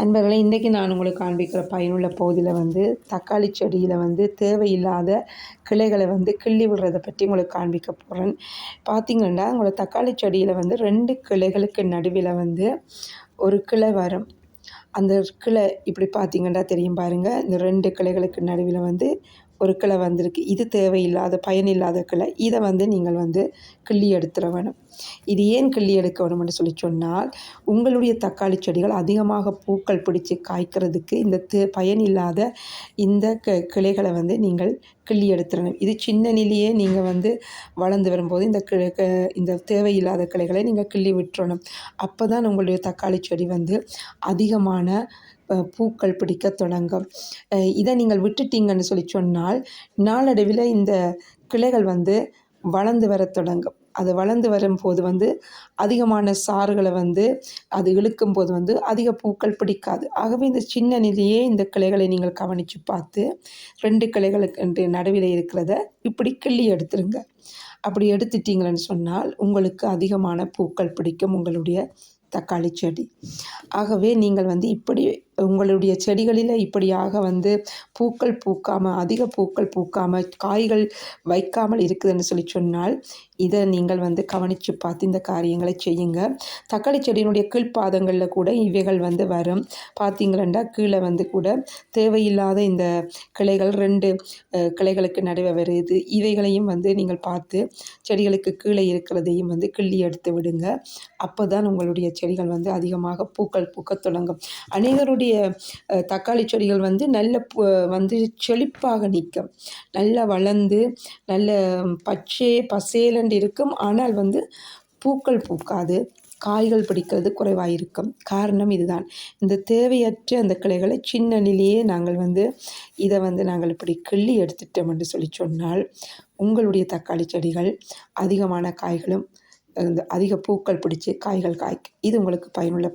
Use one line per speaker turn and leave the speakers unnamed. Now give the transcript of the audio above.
அன்பர்களே, இன்றைக்கி நான் உங்களுக்கு காண்பிக்கிற பயனுள்ள பகுதியில் தக்காளி செடியில் தேவையில்லாத கிளைகளை கிள்ளி விடுறதை பற்றி உங்களுக்கு காண்பிக்க போகிறேன். பார்த்திங்கன்னா, உங்களை தக்காளி செடியில் 2 கிளைகளுக்கு நடுவில் ஒரு கிளை வரும். அந்த கிளை இப்படி பார்த்திங்கன்னா தெரியும் பாருங்கள். இந்த 2 கிளைகளுக்கு நடுவில் ஒரு கிளை வந்திருக்கு. இது தேவையில்லாத பயனில்லாத கிளை. இதை நீங்கள் கிள்ளி எடுத்துட வேணும். இது ஏன் கிள்ளி எடுக்க வேணும்னு சொன்னால், உங்களுடைய தக்காளி செடிகள் அதிகமாக பூக்கள் பிடிச்சி காய்க்கிறதுக்கு இந்த பயனில்லாத இந்த கிளைகளை நீங்கள் கிள்ளி எடுத்துடணும். இது சின்ன நிலையே நீங்கள் வளர்ந்து வரும்போது இந்த தேவையில்லாத கிளைகளை நீங்கள் கிள்ளி விட்டுறணும். அப்போ தான் உங்களுடைய தக்காளி செடி அதிகமான பூக்கள் பிடிக்க தொடங்கும். இதை நீங்கள் விட்டுட்டீங்கன்னு சொன்னால், நாளடைவில் இந்த கிளைகள் வளர்ந்து வர தொடங்கும். அது வளர்ந்து வரும்போது அதிகமான சாறுகளை அது இழுக்கும்போது அதிக பூக்கள் பிடிக்காது. ஆகவே இந்த சின்ன நிலையே இந்த கிளைகளை நீங்கள் கவனித்து பார்த்து 2 கிளைகளுக்கு நடுவில் இருக்கிறத இப்படி கிள்ளி எடுத்துருங்க. அப்படி எடுத்துட்டீங்கன்னு சொன்னால் உங்களுக்கு அதிகமான பூக்கள் பிடிக்கும் உங்களுடைய தக்காளி செடி. ஆகவே நீங்கள் இப்படி உங்களுடைய செடிகளில் இப்படியாக பூக்கள் பூக்காமல், அதிக பூக்கள் பூக்காமல், காய்கள் வைக்காமல் இருக்குதுன்னு சொன்னால், இதை நீங்கள் கவனித்து பார்த்து இந்த காரியங்களை செய்யுங்க. தக்காளி செடியினுடைய கீழ்ப்பாதங்களில் கூட இவைகள் வரும். பார்த்திங்களா, கீழே கூட தேவையில்லாத இந்த கிளைகள் 2 கிளைகளுக்கு நடுவே வருது. இவைகளையும் நீங்கள் பார்த்து செடிகளுக்கு கீழே இருக்கிறதையும் கிள்ளி எடுத்து விடுங்க. அப்போ தான் உங்களுடைய செடிகள் அதிகமாக பூக்கள் பூக்க தொடங்கும். அநேகருடைய தக்காளி செடிகள் நல்ல செழிப்பாக நிற்கும். நல்லா வளர்ந்து நல்ல பச்சை பசேலண்டு இருக்கும். ஆனால் பூக்கள் பூக்காது, காய்கள் பிடிக்கிறது குறைவாக இருக்கும். காரணம் இதுதான். இந்த தேவையற்ற அந்த கிளைகளை சின்ன நிலையே நாங்கள் இதை நாங்கள் இப்படி கிள்ளி எடுத்துட்டோம் என்று சொன்னால், உங்களுடைய தக்காளி செடிகள் அதிகமான காய்களும் அதிக பூக்கள் பிடிச்சி காய்கள் காய்க்கும். இது உங்களுக்கு பயனுள்ள